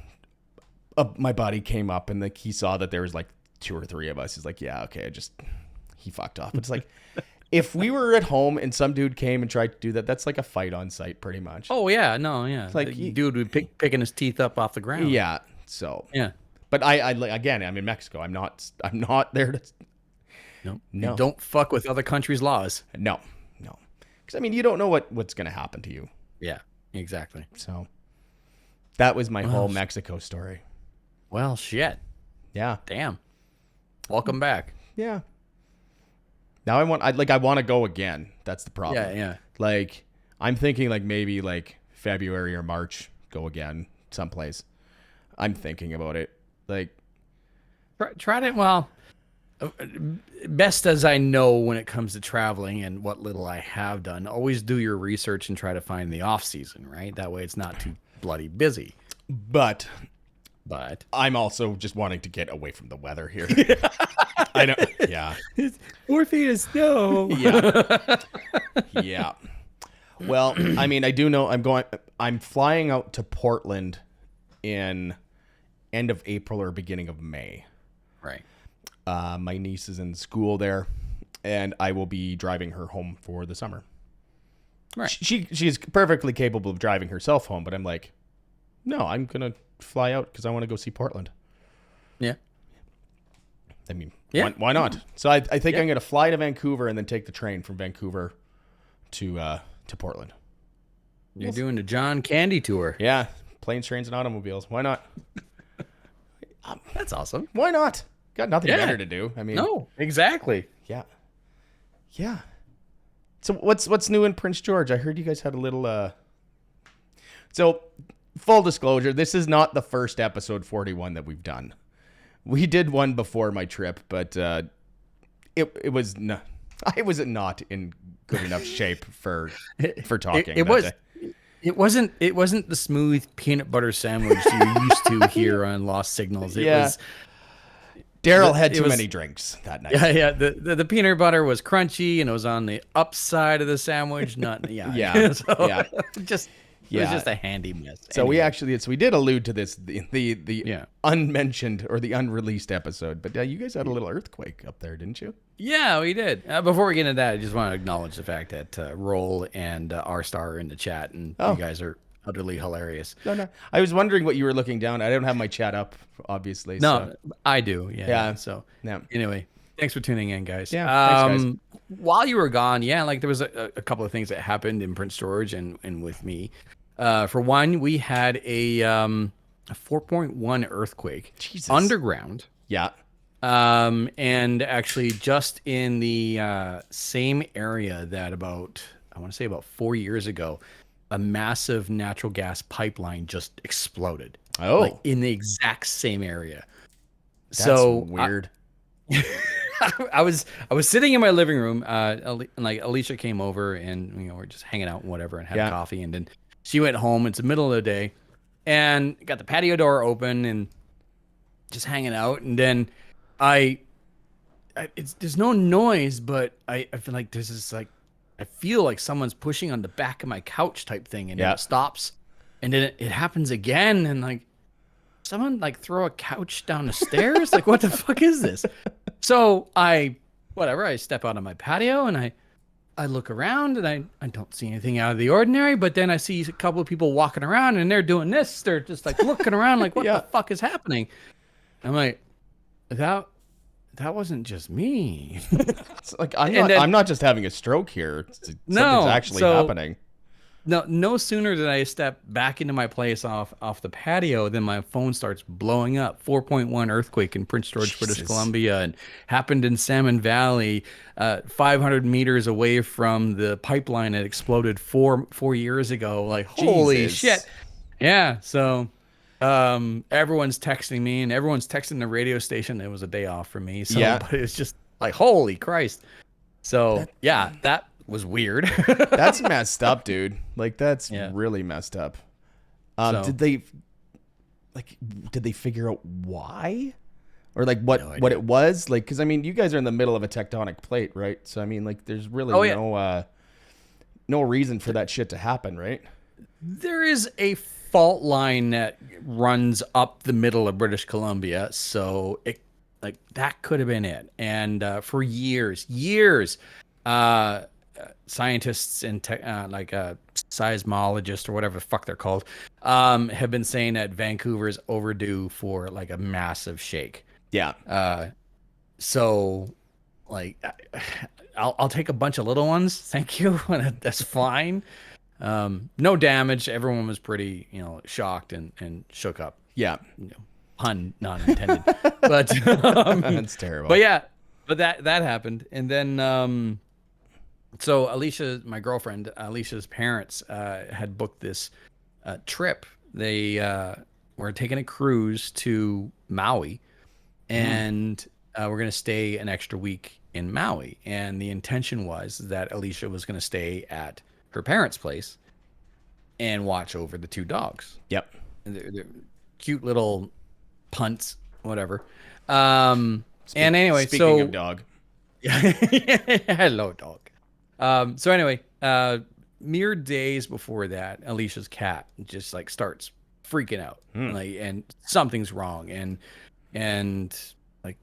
my buddy came up, and like he saw that there was like 2 or 3 of us. He's like, yeah, okay, he fucked off. But it's like, if we were at home and some dude came and tried to do that, that's like a fight on site, pretty much. Oh yeah, no, yeah. It's like the dude would be picking his teeth up off the ground. Yeah. So yeah. But I again, I'm in Mexico. I'm not there to. No. You don't fuck with other countries' laws. No. Because I mean, you don't know what's gonna happen to you. Yeah. Exactly. So that was my whole Mexico story. Well, shit. Yeah. Damn. Welcome back. Yeah. Now I want to go again. That's the problem. Yeah. Like, I'm thinking like maybe like February or March, go again someplace. I'm thinking about it. Like, try it. Well, best as I know when it comes to traveling and what little I have done, always do your research and try to find the off season, right? That way it's not too bloody busy. But I'm also just wanting to get away from the weather here. I know. Yeah. 4 feet of snow. Yeah. Well, I mean, I do know I'm flying out to Portland in end of April or beginning of May. Right. My niece is in school there, and I will be driving her home for the summer. Right. She is perfectly capable of driving herself home, but I'm like, no, I'm going to fly out because I want to go see Portland. Yeah. I mean, why not? So I think I'm going to fly to Vancouver and then take the train from Vancouver to Portland. You're doing the John Candy tour. Yeah. Planes, trains, and automobiles. Why not? That's awesome. Why not? Got nothing better to do. I mean, no, exactly. Yeah. So what's new in Prince George? I heard you guys had a little. So, full disclosure, this is not the first episode 41 that we've done. We did one before my trip, but it was not. I was not in good enough shape for talking. It wasn't the smooth peanut butter sandwich you're used to here on Lost Signals. It was. Darrell had too many drinks that night. Yeah. The peanut butter was crunchy and it was on the upside of the sandwich. Not It was just a handy miss. So anyway. we did allude to this the unmentioned or the unreleased episode, but you guys had a little earthquake up there, didn't you? Yeah, we did. Before we get into that, I just want to acknowledge the fact that Roll and R-Star are in the chat, and you guys are utterly hilarious. No. I was wondering what you were looking down. I don't have my chat up, obviously. No, so. I do. Yeah. So anyway, thanks for tuning in, guys. Yeah. Thanks, guys. While you were gone, there was a couple of things that happened in Prince George and with me. For one, we had a a 4.1 earthquake. Jesus. Underground. Yeah. And actually just in the same area that I want to say about 4 years ago, a massive natural gas pipeline just exploded. Oh. Like in the exact same area. That's weird. I was sitting in my living room, like Alicia came over and we're just hanging out and whatever and had coffee, and then she went home. It's the middle of the day, and got the patio door open and just hanging out, and then there's no noise, but I feel like there's this like I feel like someone's pushing on the back of my couch type thing, and then it stops, and then it happens again, and like someone like throw a couch down the stairs. Like, what the fuck is this? So I step out on my patio and I look around, and I don't see anything out of the ordinary, but then I see a couple of people walking around and they're doing this. They're just like looking around like, what the fuck is happening? I'm like, that wasn't just me. It's like I'm not just having a stroke here. Something's actually happening. No sooner did I step back into my place off the patio than my phone starts blowing up. 4.1 earthquake in Prince George, British Columbia, and happened in Salmon Valley, 500 meters away from the pipeline that exploded four years ago. Like, holy shit. Yeah. So everyone's texting me, and everyone's texting the radio station. It was a day off for me. So, but it's just like, holy Christ. So that was weird. That's messed up, dude. Like, that's really messed up. Did they figure out why, or like what it was? Like, because I mean, you guys are in the middle of a tectonic plate, right? So I mean, like, there's really no reason for that shit to happen, right? There is a fault line that runs up the middle of British Columbia, so it like that could have been it. And for years, scientists and seismologists or whatever the fuck they're called have been saying that Vancouver's overdue for like a massive shake. Yeah. So like I'll take a bunch of little ones. Thank you. That's fine. No damage. Everyone was pretty, shocked and shook up. Yeah. Pun not intended. But that's terrible. But that happened. And then so Alicia, my girlfriend, Alicia's parents had booked this trip. They were taking a cruise to Maui, and we're going to stay an extra week in Maui. And the intention was that Alicia was going to stay at her parents' place and watch over the two dogs. Yep. They're cute little punts, whatever. And anyway, speaking of dog. Hello, dog. So anyway, mere days before that, Alicia's cat just like starts freaking out, like, and something's wrong, and like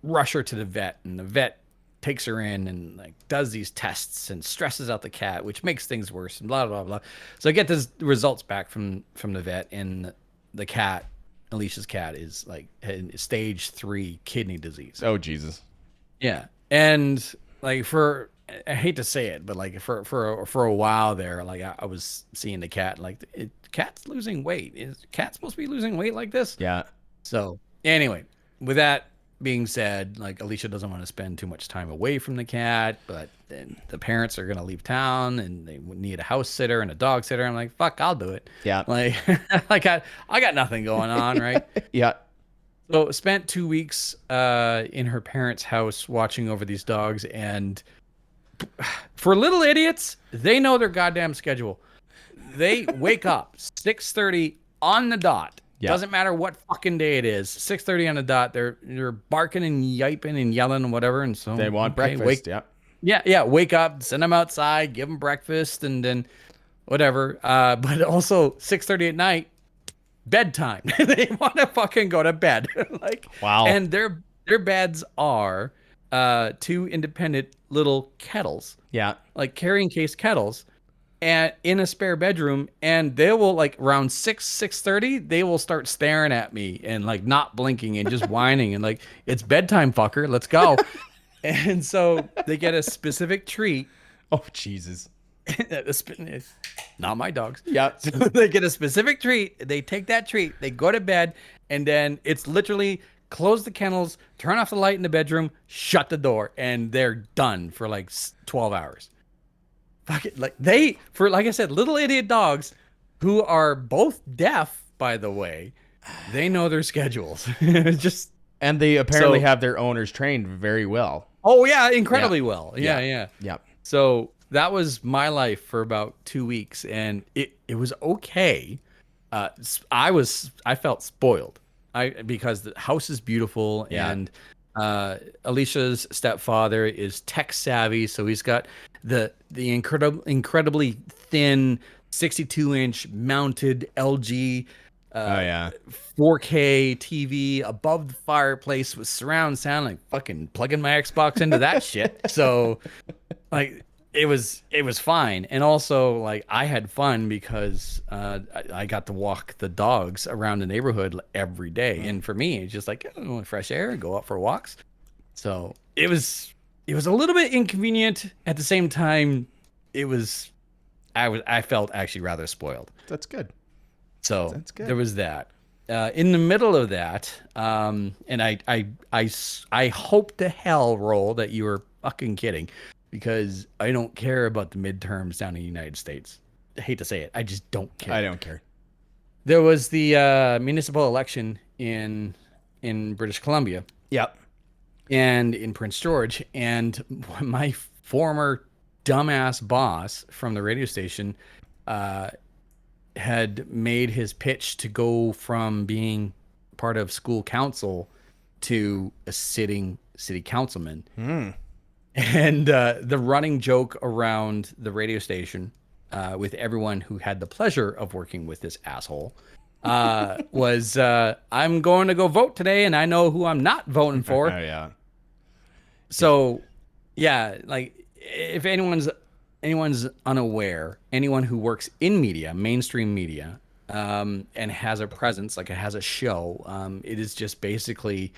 rush her to the vet, and the vet takes her in and like does these tests and stresses out the cat, which makes things worse, and blah blah blah. So I get the results back from the vet, and the cat, Alicia's cat, is like in stage 3 kidney disease. Oh Jesus. Yeah, and like I hate to say it, but like for a while there, like I was seeing the cat, like the cat's losing weight. Is cat supposed to be losing weight like this? Yeah. So anyway, with that being said, like Alicia doesn't want to spend too much time away from the cat, but then the parents are gonna leave town and they need a house sitter and a dog sitter. I'm like, fuck, I'll do it. Yeah. Like I got nothing going on, right? Yeah. So spent 2 weeks in her parents' house watching over these dogs, and for little idiots, they know their goddamn schedule. They wake up 6:30 on the dot. Yeah. Doesn't matter what fucking day it is. 6:30 on the dot. They're barking and yiping and yelling and whatever. And so they want breakfast. Yeah. Wake up, send them outside, give them breakfast, and then whatever. But also 6:30 at night, bedtime. They want to fucking go to bed. Like, wow. And their beds are 2 independent little kettles. Yeah. Like carrying case kettles, and in a spare bedroom, and they will like around 6:30 they will start staring at me and like not blinking and just whining and like, it's bedtime, fucker, let's go. And so they get a specific treat. Oh Jesus. not my dogs. Yeah. So they get a specific treat. They take that treat. They go to bed, and then it's literally close the kennels, turn off the light in the bedroom, shut the door, and they're done for like 12 hours. Fuck it. Like like I said, little idiot dogs who are both deaf, by the way, they know their schedules. Just and they apparently have their owners trained very well. Oh yeah, incredibly well. Yeah. So that was my life for about 2 weeks, and it was okay. I felt spoiled. Because the house is beautiful, and Alicia's stepfather is tech savvy, so he's got the incredibly thin 62-inch mounted LG 4K TV above the fireplace with surround sound, like fucking plugging my Xbox into that shit. So like it was fine. And also like I had fun because I got to walk the dogs around the neighborhood every day. And for me, it's just like fresh air, go out for walks. So it was a little bit inconvenient. At the same time, I felt actually rather spoiled. That's good. So that's good. There was that. In the middle of that, and I hope to hell, Roll, that you were fucking kidding, because I don't care about the midterms down in the United States. I hate to say it. I just don't care. I don't care. There was the municipal election in British Columbia. Yep. And in Prince George. And my former dumbass boss from the radio station had made his pitch to go from being part of school council to a sitting city councilman. And the running joke around the radio station with everyone who had the pleasure of working with this asshole was, I'm going to go vote today, and I know who I'm not voting for. Yeah. So, yeah, like if anyone's unaware, anyone who works in media, mainstream media, and has a presence, like it has a show, it is just basically,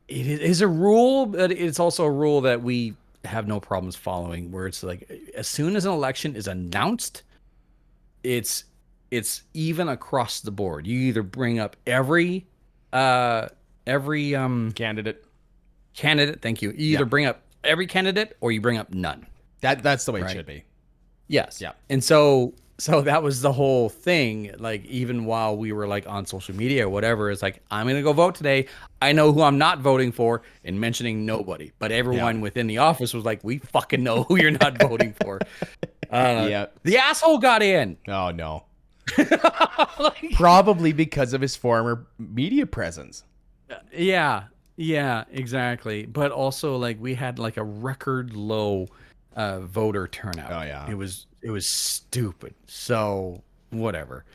it is a rule, but it's also a rule that we have no problems following, where it's like, as soon as an election is announced, it's even across the board. You either bring up every candidate. Thank you. You either bring up every candidate or you bring up none. That's the way it should be. Yes. Yeah. And so that was the whole thing. Like, even while we were like on social media or whatever, it's like, I'm going to go vote today. I know who I'm not voting for, and mentioning nobody. But everyone within the office was like, we fucking know who you're not voting for. The asshole got in. Oh, no. Probably because of his former media presence. Yeah, exactly. But also, like, we had like a record low voter turnout. Oh yeah, it was stupid. So whatever,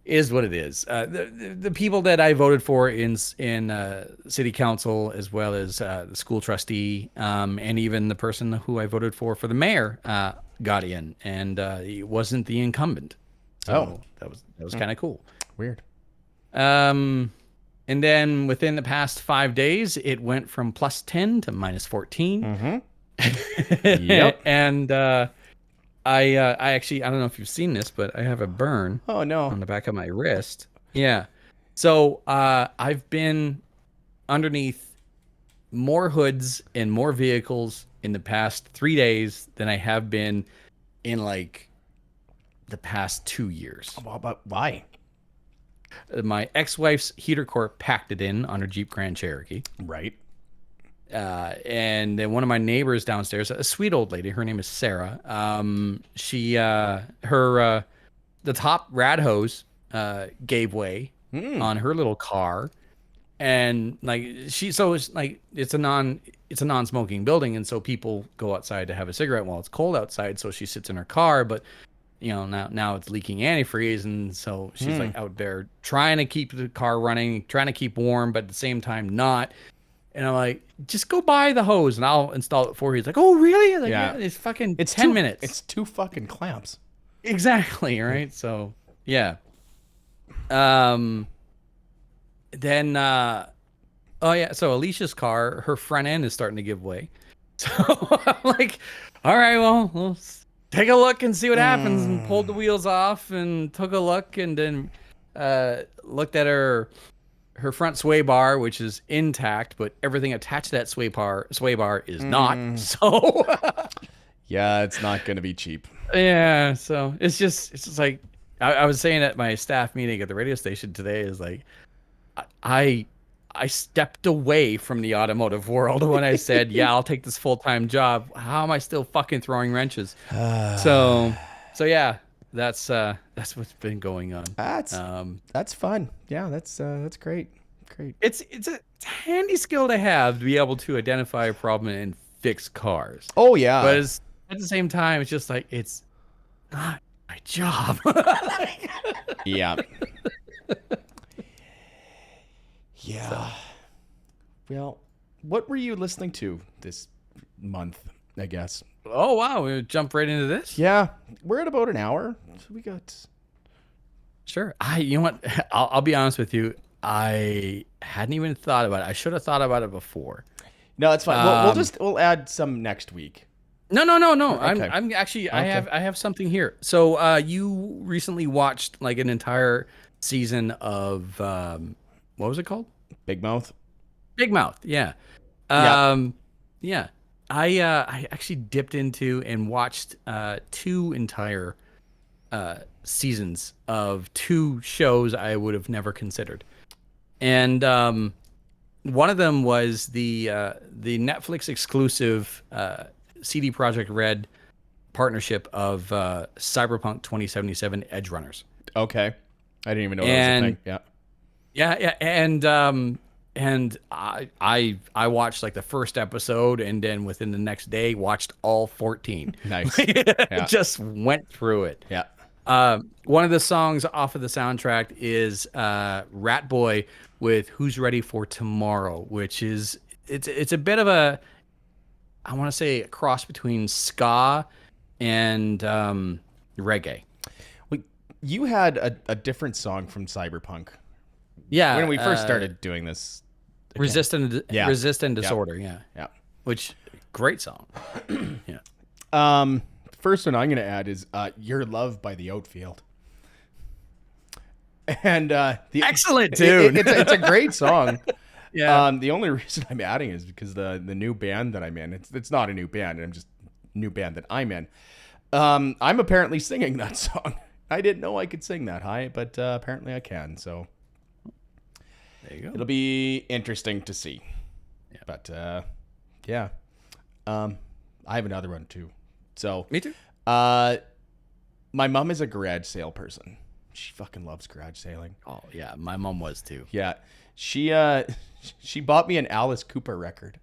is what it is. The people that I voted for in city council, as well as the school trustee, and even the person who I voted for the mayor, got in, and he wasn't the incumbent. So that was kind of cool. Weird. And then within the past 5 days, it went from +10 to -14. Mm-hmm. Yep. And I actually, I don't know if you've seen this, but I have a burn. Oh no. On the back of my wrist. Yeah. So I've been underneath more hoods and more vehicles in the past 3 days than I have been in like the past 2 years. But why? My ex-wife's heater core packed it in on her Jeep Grand Cherokee. Right. And then one of my neighbors downstairs, a sweet old lady, her name is Sarah. She, the top rad hose, gave way on her little car. And like, it's a non-smoking building. And so people go outside to have a cigarette while it's cold outside. So she sits in her car, but you know, now it's leaking antifreeze. And so she's like out there trying to keep the car running, trying to keep warm, but at the same time not. And I'm like, just go buy the hose and I'll install it for you. He's like, oh, really? Like, yeah, it's fucking 10 minutes. It's 2 fucking clamps. Exactly, right? So, yeah. Then, so Alicia's car, her front end is starting to give way. So I'm like, all right, well, take a look and see what happens, and pulled the wheels off and took a look, and then looked at her front sway bar, which is intact, but everything attached to that sway bar is not. So yeah, it's not going to be cheap. Yeah, so it's just like I was saying at my staff meeting at the radio station today, is like I stepped away from the automotive world when I said, yeah, I'll take this full-time job. How am I still fucking throwing wrenches? So yeah, that's what's been going on. That's fun. Yeah, that's great. Great. It's a handy skill to have, to be able to identify a problem and fix cars. Oh yeah. But at the same time, it's just like, it's not my job. Yeah. Yeah. So. Well, what were you listening to this month, I guess? Oh, wow. We jump right into this? Yeah. We're at about an hour. So we got... Sure. You know what? I'll be honest with you. I hadn't even thought about it. I should have thought about it before. No, it's fine. We'll add some next week. No. Okay. I'm actually, okay. I have something here. So you recently watched like an entire season of, what was it called? Big Mouth. Big Mouth, yeah. Yeah. I actually dipped into and watched 2 entire seasons of 2 shows I would have never considered. And one of them was the Netflix exclusive CD Projekt Red partnership of Cyberpunk 2077 Edge Runners. Okay. I didn't even know that was a thing. Yeah. Yeah, and I watched like the first episode, and then within the next day watched all 14. Nice. Yeah. Just went through it. Yeah. One of the songs off of the soundtrack is Rat Boy with "Who's Ready for Tomorrow," which is it's a bit of a, I want to say, a cross between ska and reggae. You had a different song from Cyberpunk. Yeah, when we first started doing this, Resist and Disorder. Yeah. Which, great song. Yeah. First one I'm going to add is "Your Love" by The Outfield. And excellent, dude. It's a great song. Yeah. The only reason I'm adding is because the new band that I'm in. It's not a new band. I'm just new band that I'm in. I'm apparently singing that song. I didn't know I could sing that high, but apparently I can. So there you go. It'll be interesting to see. Yeah. But yeah, I have another one too. So me too. My mom is a garage sale person. She fucking loves garage sailing. Oh yeah, my mom was too. Yeah, she bought me an Alice Cooper record.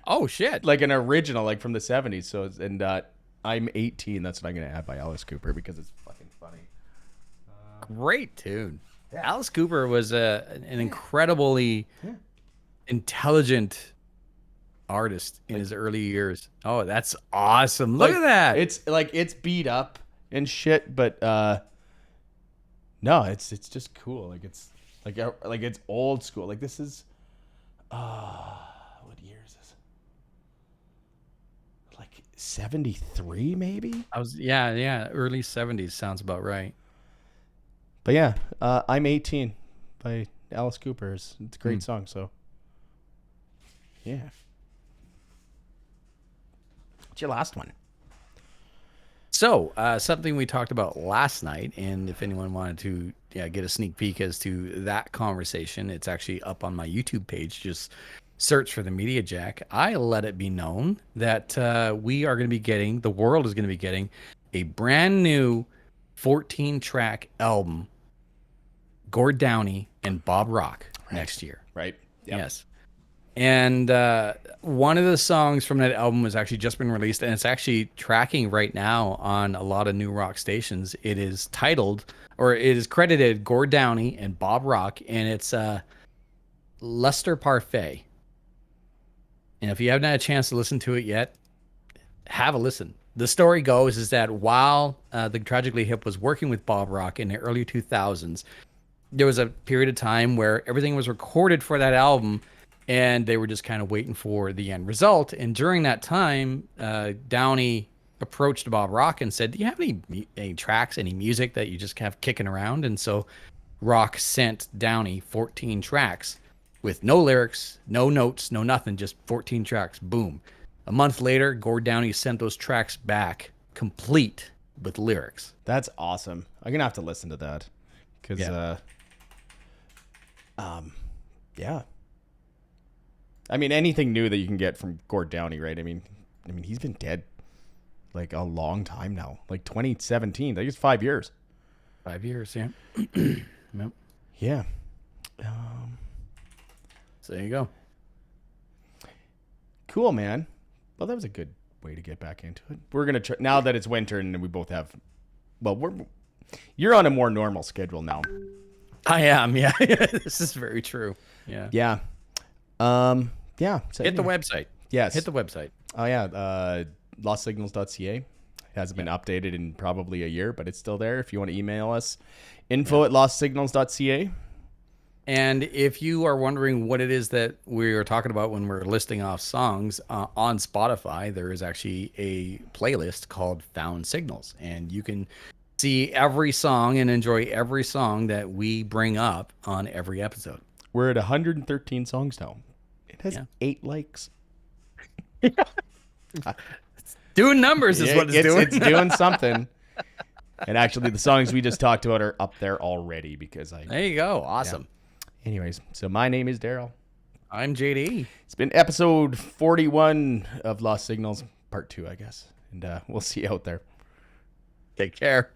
Oh shit! Like an original, like from the 70s. So I'm 18. That's what I'm gonna add by Alice Cooper because it's fucking funny. Great tune. Yeah. Alice Cooper was an incredibly intelligent artist in his early years. Oh, that's awesome. Look at that. It's beat up and shit, but no, it's just cool. Like it's it's old school. Like this is what year is this? Like 73 maybe? Early 70s sounds about right. But yeah, I'm 18 by Alice Cooper. It's a great song, so yeah. What's your last one? So, something we talked about last night, and if anyone wanted to get a sneak peek as to that conversation, it's actually up on my YouTube page. Just search for the Media Jack. I let it be known that the world is going to be getting a brand new 14-track album, Gord Downie and Bob Rock, next year. Right. Yep. Yes. And one of the songs from that album has actually just been released, and it's actually tracking right now on a lot of new rock stations. It is credited Gord Downie and Bob Rock, and it's Lustre Parfait. And if you haven't had a chance to listen to it yet, have a listen. The story goes is that while the Tragically Hip was working with Bob Rock in the early 2000s, there was a period of time where everything was recorded for that album, and they were just kind of waiting for the end result. And during that time, Downey approached Bob Rock and said, "Do you have any tracks, any music that you just have kicking around?" And so Rock sent Downey 14 tracks with no lyrics, no notes, no nothing, just 14 tracks. Boom. A month later, Gord Downey sent those tracks back, complete with lyrics. That's awesome. I'm gonna have to listen to that because, yeah. I mean, anything new that you can get from Gord Downey, right? I mean, he's been dead like a long time now, like 2017. I think it's 5 years. 5 years, yeah. Yep. Yeah. So there you go. Cool, man. Well, that was a good way to get back into it. We're gonna try now that it's winter and we both have. Well, you're on a more normal schedule now. I am. Yeah. This is very true. Yeah. Yeah. Yeah. So, Hit the website. Yes. Hit the website. Oh yeah. Lostsignals.ca. It hasn't been updated in probably a year, but it's still there. If you want to email us, info@lostsignals.ca. And if you are wondering what it is that we are talking about when we're listing off songs on Spotify, there is actually a playlist called Found Signals, and you can see every song and enjoy every song that we bring up on every episode. We're at 113 songs now. It has 8 likes. Doing numbers is what it's doing. It's doing something. And actually, the songs we just talked about are up there already because There you go. Awesome. Yeah. Anyways, so my name is Darrell. I'm JD. It's been episode 41 of Lost Signals, part 2, I guess. And we'll see you out there. Take care.